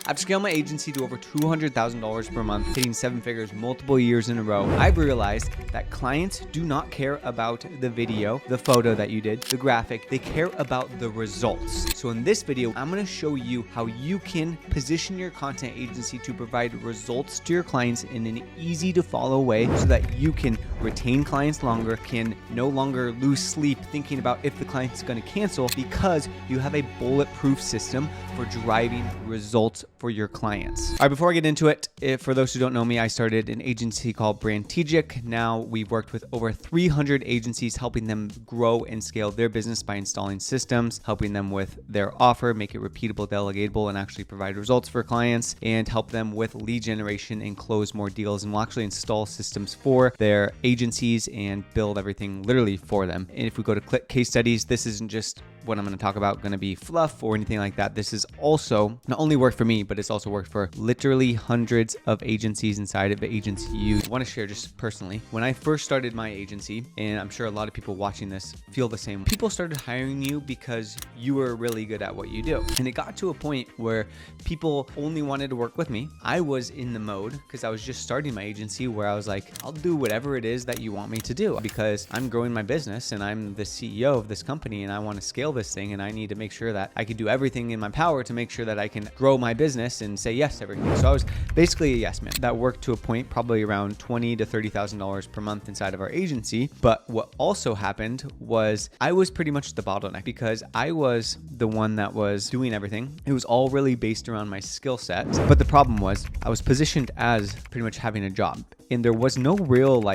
I've scaled my agency to over $200,000 per month, hitting 7 figures multiple years in a row. I've realized that clients do not care about the video, the photo that you did, the graphic. They care about the results. So in this video, I'm going to show you how you can position your content agency to provide results to your clients in an easy to follow way so that you can retain clients longer, can no longer lose sleep thinking about if the client's going to cancel because you have a bulletproof system for driving results for your clients. All right, before I get into it, for those who don't know me, I started an agency called Brandtegic. Now we've worked with over 300 agencies, helping them grow and scale their business by installing systems, helping them with their offer, make it repeatable, delegatable, and actually provide results for clients, and help them with lead generation and close more deals. And we'll actually install systems for their agencies and build everything literally for them. And if we go to click case studies, this isn't just what I'm going to talk about going to be fluff or anything like that. This is also not only worked for me, but it's also worked for literally hundreds of agencies inside of the agency you want to share just personally. When I first started my agency, and I'm sure a lot of people watching this feel the same, people started hiring you because you were really good at what you do. And it got to a point where people only wanted to work with me. I was in the mode because I was just starting my agency where I was like, I'll do whatever it is that you want me to do because I'm growing my business and I'm the CEO of this company and I want to scale this thing and I need to make sure that I can do everything in my power to make sure that I can grow my business and say yes to everything. So I was basically a yes man. That worked to a point, probably around $20,000 to $30,000 per month inside of our agency. But what also happened was I was pretty much the bottleneck because I was the one that was doing everything. It was all really based around my skill set. But the problem was I was positioned as pretty much having a job. And there was no real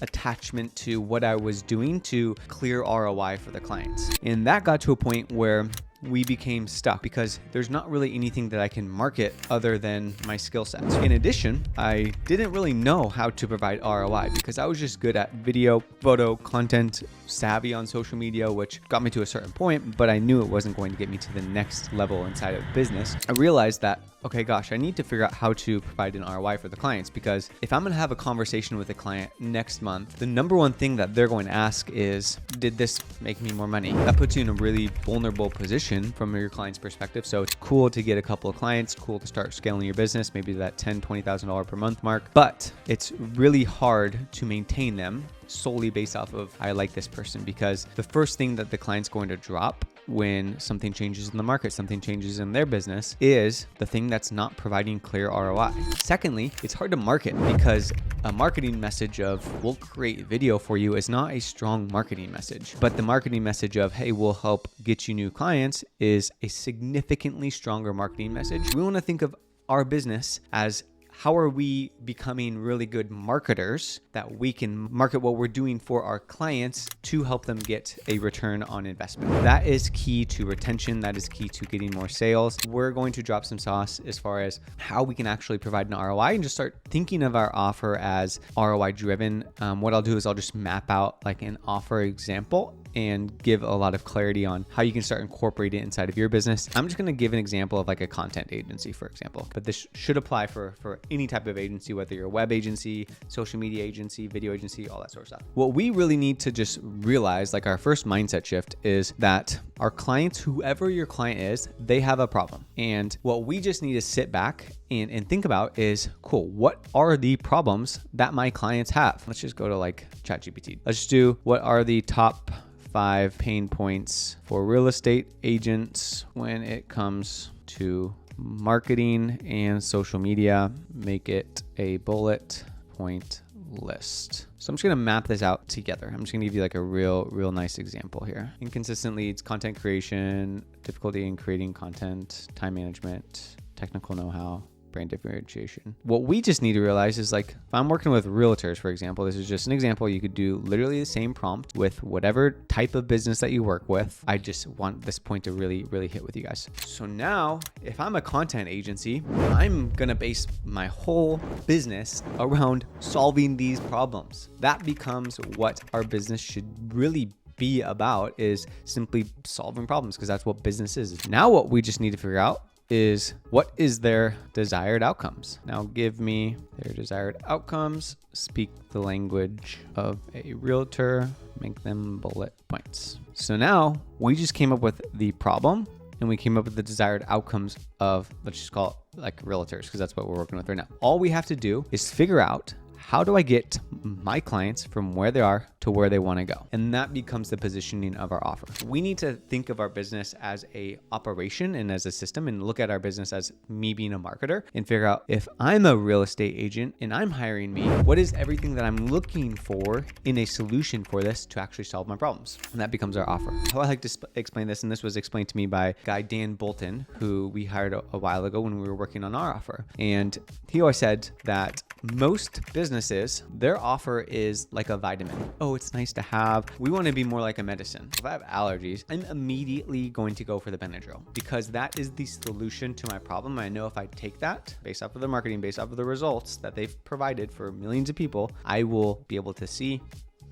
attachment to what I was doing to clear ROI for the clients. And that got to a point where we became stuck because there's not really anything that I can market other than my skill sets. In addition, I didn't really know how to provide ROI because I was just good at video, photo, content, savvy on social media, which got me to a certain point, but I knew it wasn't going to get me to the next level inside of business. I realized that, okay, gosh, I need to figure out how to provide an ROI for the clients because if I'm going to have a conversation with a client next month, the number one thing that they're going to ask is, did this make me more money? That puts you in a really vulnerable position from your client's perspective. So it's cool to get a couple of clients, cool to start scaling your business, maybe that $10,000, $20,000 per month mark, but it's really hard to maintain them solely based off of, I like this person, because the first thing that the client's going to drop when something changes in the market, something changes in their business, is the thing that's not providing clear ROI. Secondly, it's hard to market because a marketing message of we'll create video for you is not a strong marketing message, but the marketing message of, hey, we'll help get you new clients is a significantly stronger marketing message. We want to think of our business as how are we becoming really good marketers that we can market what we're doing for our clients to help them get a return on investment? That is key to retention. That is key to getting more sales. We're going to drop some sauce as far as how we can actually provide an ROI and just start thinking of our offer as ROI-driven. What I'll do is I'll just map out an offer example and give a lot of clarity on how you can start incorporating it inside of your business. I'm just going to give an example of a content agency, for example, but this should apply for any type of agency, whether you're a web agency, social media agency, video agency, all that sort of stuff. What we really need to just realize, our first mindset shift, is that our clients, whoever your client is, they have a problem. And what we just need to sit back and think about is, cool, what are the problems that my clients have? Let's just go to ChatGPT. Let's just do, what are the top 5 pain points for real estate agents when it comes to marketing and social media? Make it a bullet point list. So I'm just going to map this out together. I'm just going to give you a real nice example here. Inconsistent leads, content creation, difficulty in creating content, time management, technical know-how, brand differentiation. What we just need to realize is if I'm working with realtors, for example, this is just an example. You could do literally the same prompt with whatever type of business that you work with. I just want this point to really hit with you guys. So now if I'm a content agency, I'm going to base my whole business around solving these problems. That becomes what our business should really be about, is simply solving problems, because that's what business is. Now what we just need to figure out is, what is their desired outcomes? Now give me their desired outcomes, speak the language of a realtor, make them bullet points. So now we just came up with the problem and we came up with the desired outcomes of, let's just call it like realtors, because that's what we're working with right now. All we have to do is figure out, how do I get my clients from where they are to where they want to go? And that becomes the positioning of our offer. We need to think of our business as a operation and as a system, and look at our business as me being a marketer, and figure out, if I'm a real estate agent and I'm hiring me, what is everything that I'm looking for in a solution for this to actually solve my problems? And that becomes our offer. How I like to explain this, and this was explained to me by guy Dan Bolton, who we hired a while ago when we were working on our offer. And he always said that most businesses, their offer is like a vitamin. Oh, it's nice to have. We want to be more like a medicine. If I have allergies, I'm immediately going to go for the Benadryl, because that is the solution to my problem. I know if I take that based off of the marketing, based off of the results that they've provided for millions of people, I will be able to see.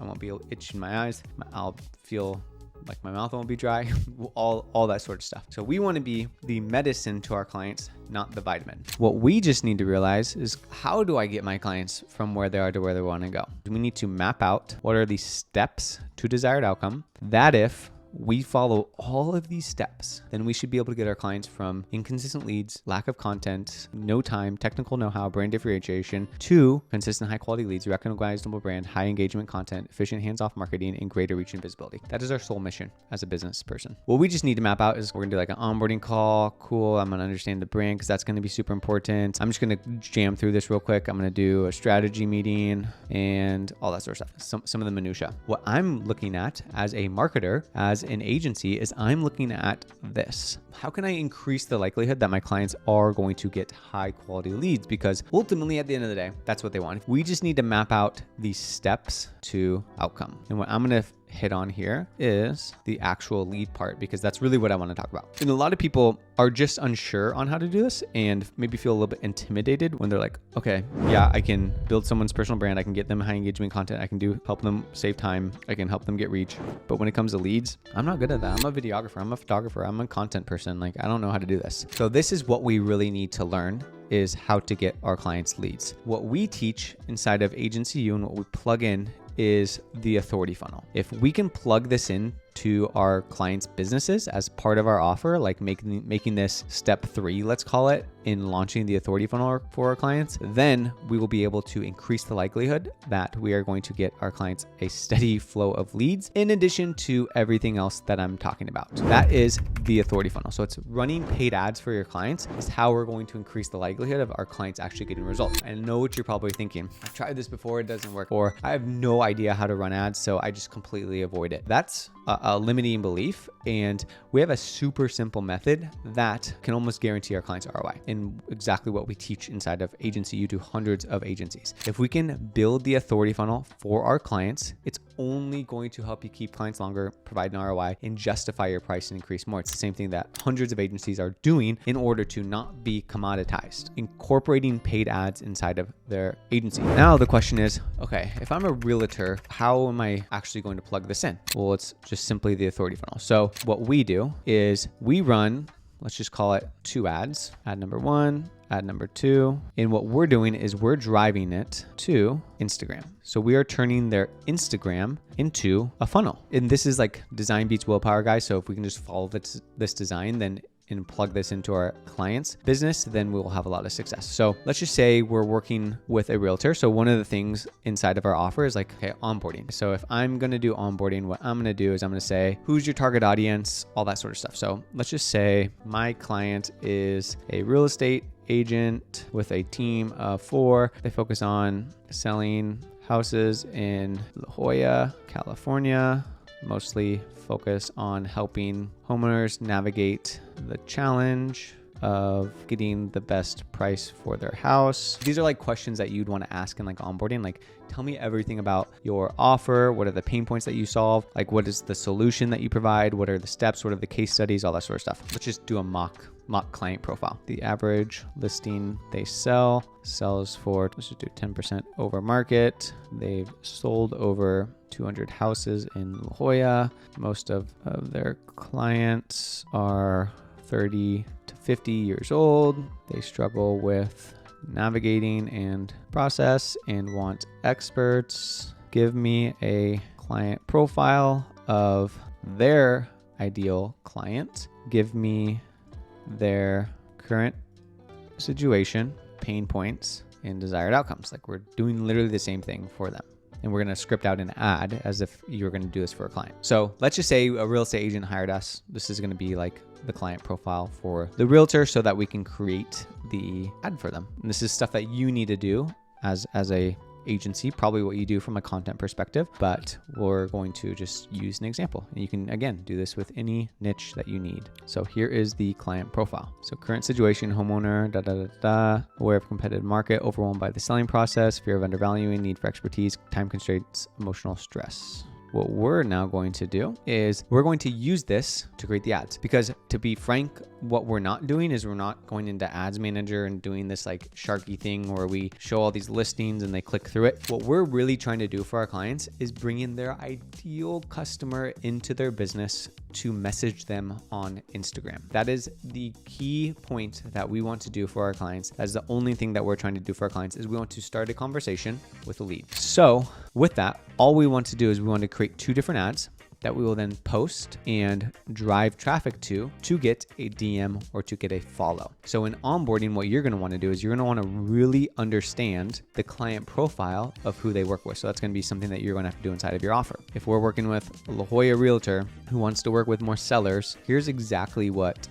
I won't be itching my eyes. I'll feel like my mouth won't be dry, all that sort of stuff. So we want to be the medicine to our clients, not the vitamin. What we just need to realize is, how do I get my clients from where they are to where they want to go? We need to map out what are the steps to desired outcome, that if we follow all of these steps, then we should be able to get our clients from inconsistent leads, lack of content, no time, technical know-how, brand differentiation, to consistent high quality leads, recognizable brand, high engagement content, efficient hands-off marketing, and greater reach and visibility. That is our sole mission as a business person. What we just need to map out is, we're gonna do like an onboarding call. Cool, I'm gonna understand the brand, because that's gonna be super important. I'm just gonna jam through this real quick. I'm gonna do a strategy meeting and all that sort of stuff. Some of the minutia. What I'm looking at as a marketer, as an agency, is I'm looking at this. How can I increase the likelihood that my clients are going to get high quality leads? Because ultimately, at the end of the day, that's what they want. We just need to map out these steps to outcome. And what I'm going to hit on here is the actual lead part, because that's really what I want to talk about. And a lot of people are just unsure on how to do this, and maybe feel a little bit intimidated when they're like, okay, yeah, I can build someone's personal brand. I can get them high engagement content. I can help them save time. I can help them get reach. But when it comes to leads, I'm not good at that. I'm a videographer. I'm a photographer. I'm a content person. Like, I don't know how to do this. So this is what we really need to learn, is how to get our clients leads. What we teach inside of Agency U and what we plug in is the authority funnel. If we can plug this in to our clients' businesses as part of our offer, like making this step 3, let's call it, in launching the authority funnel for our clients, then we will be able to increase the likelihood that we are going to get our clients a steady flow of leads, in addition to everything else that I'm talking about. That is the authority funnel. So it's running paid ads for your clients is how we're going to increase the likelihood of our clients actually getting results. I know what you're probably thinking. I've tried this before, it doesn't work, or I have no idea how to run ads, so I just completely avoid it. That's a limiting belief, and we have a super simple method that can almost guarantee our clients ROI, and exactly what we teach inside of Agency U to hundreds of agencies. If we can build the authority funnel for our clients, it's only going to help you keep clients longer, provide an ROI, and justify your price and increase more. It's the same thing that hundreds of agencies are doing in order to not be commoditized, incorporating paid ads inside of their agency. Now the question is, okay, if I'm a realtor, how am I actually going to plug this in? Well, it's just simply the authority funnel. So what we do is we run, let's just call it 2 ads, ad number 1, ad number 2. And what we're doing is we're driving it to Instagram. So we are turning their Instagram into a funnel. And this is like design beats willpower, guys. So if we can just follow this design, then and plug this into our client's business, then we will have a lot of success. So let's just say we're working with a realtor. So one of the things inside of our offer is like, okay, onboarding. So if I'm going to do onboarding, what I'm going to do is I'm going to say, who's your target audience, all that sort of stuff. So let's just say my client is a real estate agent with a team of 4. They focus on selling houses in La Jolla, California, mostly focus on helping homeowners navigate the challenge of getting the best price for their house. These are like questions that you'd want to ask in like onboarding. Like, tell me everything about your offer. What are the pain points that you solve? Like, what is the solution that you provide? What are the steps? What are the case studies? All that sort of stuff. Let's just do a mock client profile. The average listing they sells for, let's just do 10% over market. They've sold over 200 houses in La Jolla. Most of their clients are 30 to 50 years old. They struggle with navigating and process and want experts. Give me a client profile of their ideal client. give me their current situation, pain points, and desired outcomes. Like we're doing literally the same thing for them. And we're going to script out an ad as if you were going to do this for a client. So let's just say a real estate agent hired us. This is going to be like the client profile for the realtor so that we can create the ad for them. And this is stuff that you need to do as a agency, probably what you do from a content perspective, but we're going to just use an example. And you can, again, do this with any niche that you need. So here is the client profile. So current situation, homeowner, aware of competitive market, overwhelmed by the selling process, fear of undervaluing, need for expertise, time constraints, emotional stress. What we're now going to do is we're going to use this to create the ads, because to be frank, what we're not doing is we're not going into ads manager and doing this like Sharky thing where we show all these listings and they click through it. What we're really trying to do for our clients is bring in their ideal customer into their business to message them on Instagram. That is the key point that we want to do for our clients. That's the only thing that we're trying to do for our clients, is we want to start a conversation with a lead. So with that, all we want to do is we want to create 2 different ads that we will then post and drive traffic to get a DM or to get a follow. So in onboarding, what you're going to want to do is you're going to want to really understand the client profile of who they work with. So that's going to be something that you're going to have to do inside of your offer. If we're working with a La Jolla realtor who wants to work with more sellers, here's exactly what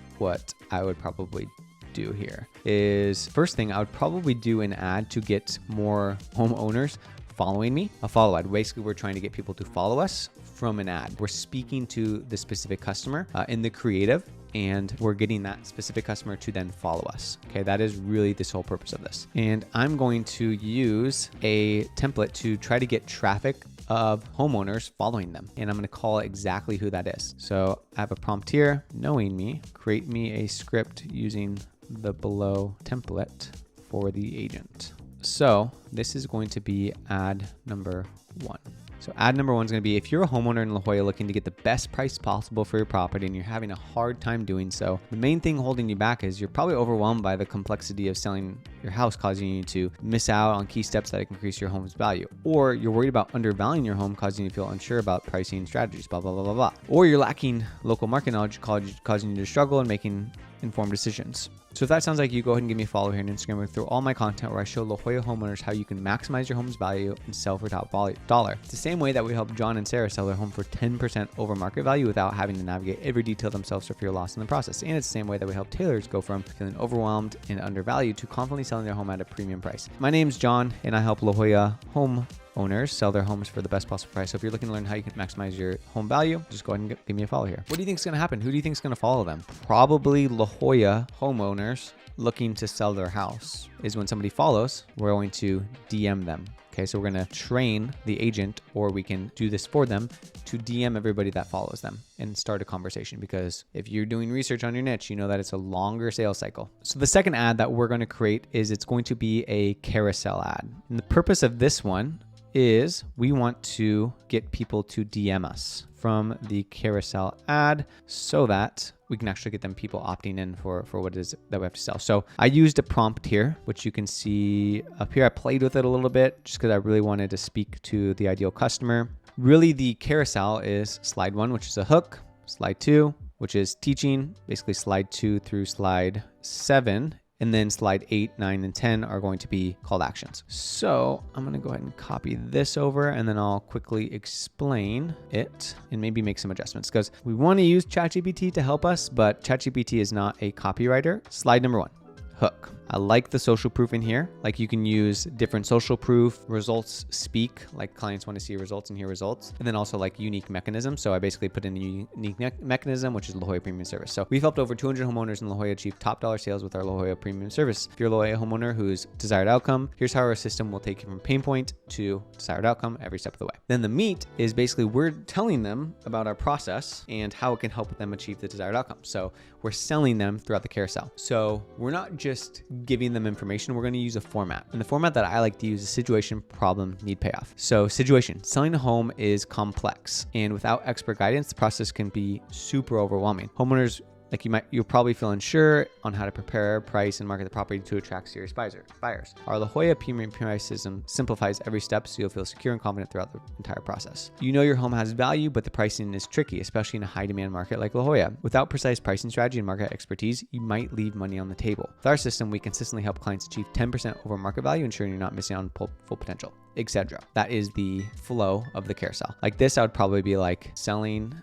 I would probably do here. Is first thing, I would probably do an ad to get more homeowners following me, a follow ad. Basically, we're trying to get people to follow us from an ad. We're speaking to the specific customer in the creative, and we're getting that specific customer to then follow us. Okay, that is really this whole purpose of this. And I'm going to use a template to try to get traffic of homeowners following them. And I'm going to call exactly who that is. So I have a prompt here, knowing me, create me a script using the below template for the agent. So this is going to be ad number 1. So ad number 1 is going to be, if you're a homeowner in La Jolla looking to get the best price possible for your property and you're having a hard time doing so, the main thing holding you back is you're probably overwhelmed by the complexity of selling your house, causing you to miss out on key steps that increase your home's value. Or you're worried about undervaluing your home, causing you to feel unsure about pricing strategies, blah, blah, blah, blah, blah. Or you're lacking local market knowledge, causing you to struggle in making informed decisions. So if that sounds like you, go ahead and give me a follow here on Instagram. We throw all my content where I show La Jolla homeowners how you can maximize your home's value and sell for top dollar. It's the same way that we help John and Sarah sell their home for 10% over market value without having to navigate every detail themselves or fear loss in the process. And it's the same way that we help tailors go from feeling overwhelmed and undervalued to confidently selling their home at a premium price. My name's John, and I help La Jolla home owners sell their homes for the best possible price. So if you're looking to learn how you can maximize your home value, just go ahead and give me a follow here. What do you think is going to happen? Who do you think is going to follow them? Probably La Jolla homeowners looking to sell their house. Is when somebody follows, we're going to DM them. Okay, so we're going to train the agent, or we can do this for them, to DM everybody that follows them and start a conversation. Because if you're doing research on your niche, you know that it's a longer sales cycle. So the second ad that we're going to create is, it's going to be a carousel ad. And the purpose of this one is we want to get people to DM us from the carousel ad so that we can actually get them people opting in for what it is that we have to sell. So I used a prompt here, which you can see up here. I played with it a little bit just because I really wanted to speak to the ideal customer. Really, the carousel is slide 1, which is a hook, slide 2, which is teaching, basically slide 2 through slide 7. And then slide 8, 9, and 10 are going to be called actions. So I'm going to go ahead and copy this over, and then I'll quickly explain it and maybe make some adjustments, because we want to use ChatGPT to help us, but ChatGPT is not a copywriter. Slide number 1, hook. I like the social proof in here. Like, you can use different social proof, results speak, like clients want to see results and hear results. And then also like unique mechanisms. So I basically put in a unique mechanism, which is La Jolla Premium Service. So we've helped over 200 homeowners in La Jolla achieve top dollar sales with our La Jolla Premium Service. If you're a La Jolla homeowner whose desired outcome, here's how our system will take you from pain point to desired outcome every step of the way. Then the meat is basically we're telling them about our process and how it can help them achieve the desired outcome. So we're selling them throughout the carousel. So we're not just giving them information, we're going to use a format. And the format that I like to use is situation, problem, need, payoff. So situation, selling a home is complex, and without expert guidance, the process can be super overwhelming. Homeowners Like you'll probably feel unsure on how to prepare, price, and market the property to attract serious buyers. Our La Jolla premium price system simplifies every step so you'll feel secure and confident throughout the entire process. You know your home has value, but the pricing is tricky, especially in a high demand market like La Jolla. Without precise pricing strategy and market expertise, you might leave money on the table. With our system, we consistently help clients achieve 10% over market value, ensuring you're not missing out on full potential, etc. That is the flow of the carousel. Like this, I would probably be like, selling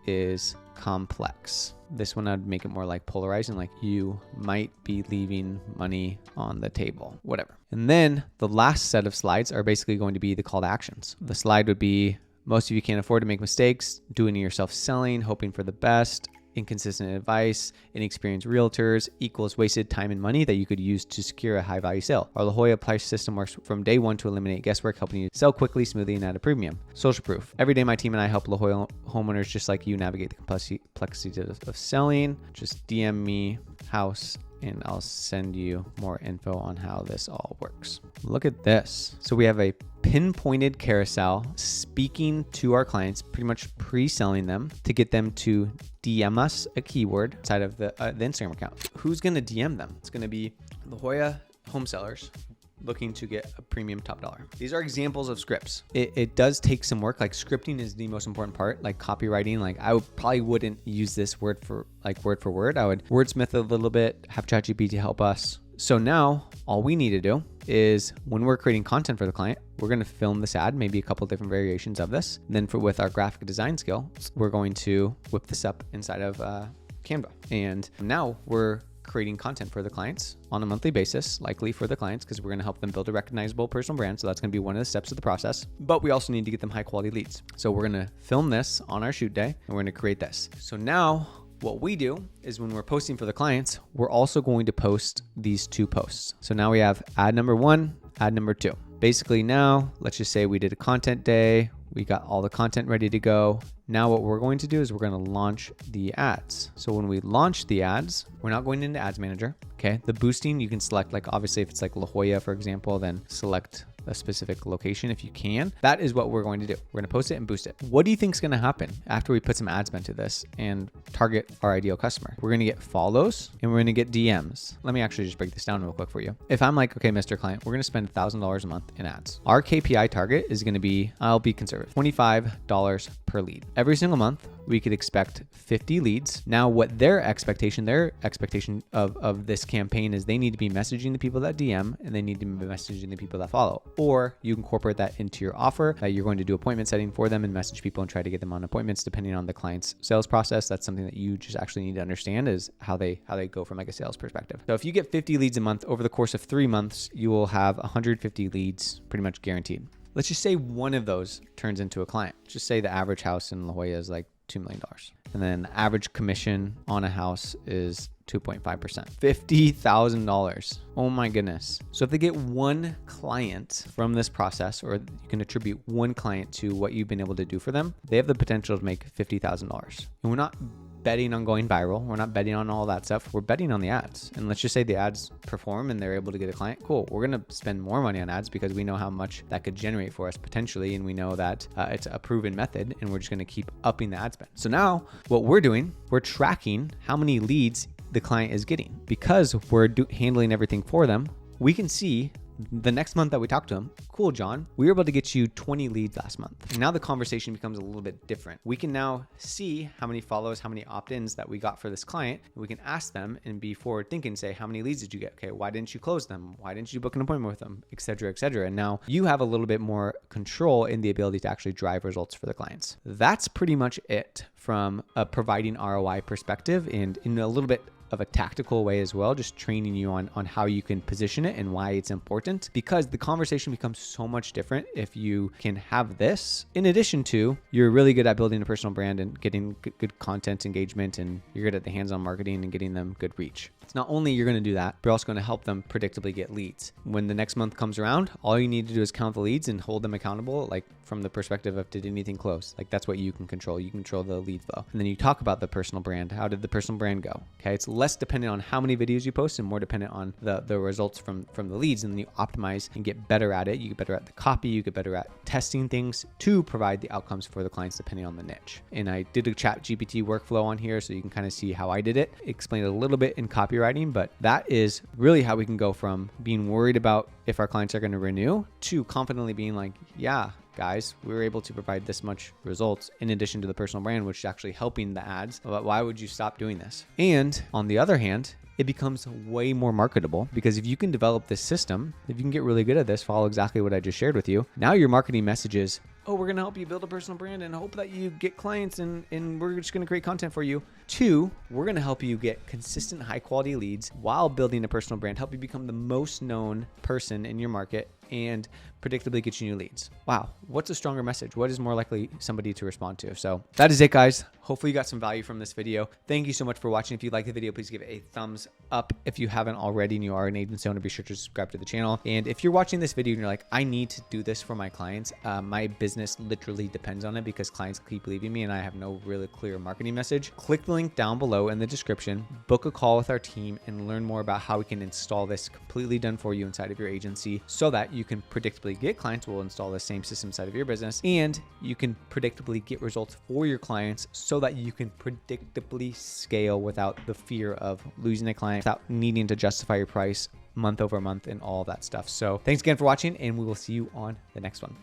is complex. This one, I'd make it more like polarizing, like you might be leaving money on the table, whatever. And then the last set of slides are basically going to be the call to actions. The slide would be, most of you can't afford to make mistakes, doing it yourself selling, hoping for the best, inconsistent advice, inexperienced realtors equals wasted time and money that you could use to secure a high value sale. Our La Jolla price system works from day one to eliminate guesswork, helping you sell quickly, smoothly, and at a premium. Social proof. Every day, my team and I help La Jolla homeowners just like you navigate the complexity of selling. Just DM me house and I'll send you more info on how this all works. Look at this. So we have a pinpointed carousel speaking to our clients, pretty much pre-selling them to get them to DM us a keyword inside of the Instagram account. Who's going to DM them? It's going to be La Jolla home sellers looking to get a premium top dollar. These are examples of scripts. It does take some work. Like scripting is the most important part, like copywriting. Like probably wouldn't use this word for word. I would wordsmith a little bit, have ChatGPT help us. So now all we need to do is when we're creating content for the client, we're going to film this ad, maybe a couple different variations of this. And then with our graphic design skill, we're going to whip this up inside of Canva. And now we're creating content for the clients on a monthly basis, likely for the clients, because we're going to help them build a recognizable personal brand. So that's going to be one of the steps of the process, but we also need to get them high quality leads. So we're going to film this on our shoot day and we're going to create this. So now what we do is when we're posting for the clients, we're also going to post these two posts. So now we have ad number 1, ad number 2. Basically now, let's just say we did a content day. We got all the content ready to go. Now what we're going to do is we're going to launch the ads. So when we launch the ads, we're not going into Ads Manager. Okay. The boosting, you can select, like obviously if it's like La Jolla, for example, then select a specific location if you can. That is what we're going to do. We're going to post it and boost it. What do you think is going to happen after we put some ad spend to this and target our ideal customer? We're going to get follows and we're going to get DMs. Let me actually just break this down real quick for you. If I'm like, okay, Mr. Client, we're going to spend $1,000 a month in ads. Our KPI target is going to be, I'll be conservative, $25 per lead. Every single month, we could expect 50 leads. Now, what their expectation of this campaign is they need to be messaging the people that DM and they need to be messaging the people that follow. Or you incorporate that into your offer that you're going to do appointment setting for them and message people and try to get them on appointments depending on the client's sales process. That's something that you just actually need to understand is how they go from like a sales perspective. So if you get 50 leads a month over the course of 3 months, you will have 150 leads pretty much guaranteed. Let's just say one of those turns into a client. Just say the average house in La Jolla is like $2 million. And then the average commission on a house is 2.5%, $50,000. Oh my goodness. So if they get one client from this process, or you can attribute one client to what you've been able to do for them, they have the potential to make $50,000. And we're not betting on going viral. We're not betting on all that stuff. We're betting on the ads. And let's just say the ads perform and they're able to get a client. Cool. We're going to spend more money on ads because we know how much that could generate for us potentially. And we know that it's a proven method and we're just going to keep upping the ad spend. So now what we're doing, we're tracking how many leads the client is getting. Because we're handling everything for them, we can see the next month that we talk to them, cool, John, we were able to get you 20 leads last month. And now the conversation becomes a little bit different. We can now see how many follows, how many opt-ins that we got for this client. We can ask them and be forward thinking, say, how many leads did you get? Okay, why didn't you close them? Why didn't you book an appointment with them? Et cetera, et cetera. And now you have a little bit more control in the ability to actually drive results for the clients. That's pretty much it from a providing ROI perspective and in a little bit of a tactical way as well, just training you on how you can position it and why it's important, because the conversation becomes so much different if you can have this in addition to you're really good at building a personal brand and getting good content engagement, and you're good at the hands-on marketing and getting them good reach. It's not only you're going to do that, but you're also going to help them predictably get leads. When the next month comes around, all you need to do is count the leads and hold them accountable, like from the perspective of did anything close? Like that's what you can control. You control the lead flow. And then you talk about the personal brand. How did the personal brand go? Okay. It's less dependent on how many videos you post and more dependent on the results from the leads. And then you optimize and get better at it. You get better at the copy, you get better at testing things to provide the outcomes for the clients depending on the niche. And I did a chat GPT workflow on here so you can kind of see how I did it. Explained a little bit in copywriting, but that is really how we can go from being worried about if our clients are going to renew to confidently being like, yeah, guys, we were able to provide this much results in addition to the personal brand, which is actually helping the ads. But why would you stop doing this? And on the other hand, it becomes way more marketable because if you can develop this system, if you can get really good at this, follow exactly what I just shared with you, now your marketing message is, oh, we're going to help you build a personal brand and hope that you get clients and we're just going to create content for you. 2, we're going to help you get consistent high quality leads while building a personal brand, help you become the most known person in your market and predictably get you new leads. Wow. What's a stronger message? What is more likely somebody to respond to? So that is it, guys. Hopefully you got some value from this video. Thank you so much for watching. If you like the video, please give it a thumbs up. If you haven't already and you are an agency owner, be sure to subscribe to the channel. And if you're watching this video and you're like, I need to do this for my clients, my business literally depends on it because clients keep leaving me and I have no really clear marketing message, click the link down below in the description, book a call with our team and learn more about how we can install this completely done for you inside of your agency so that you can predictably get clients. We'll install the same system inside of your business and you can predictably get results for your clients so that you can predictably scale without the fear of losing a client, without needing to justify your price month over month and all of that stuff. So thanks again for watching and we will see you on the next one.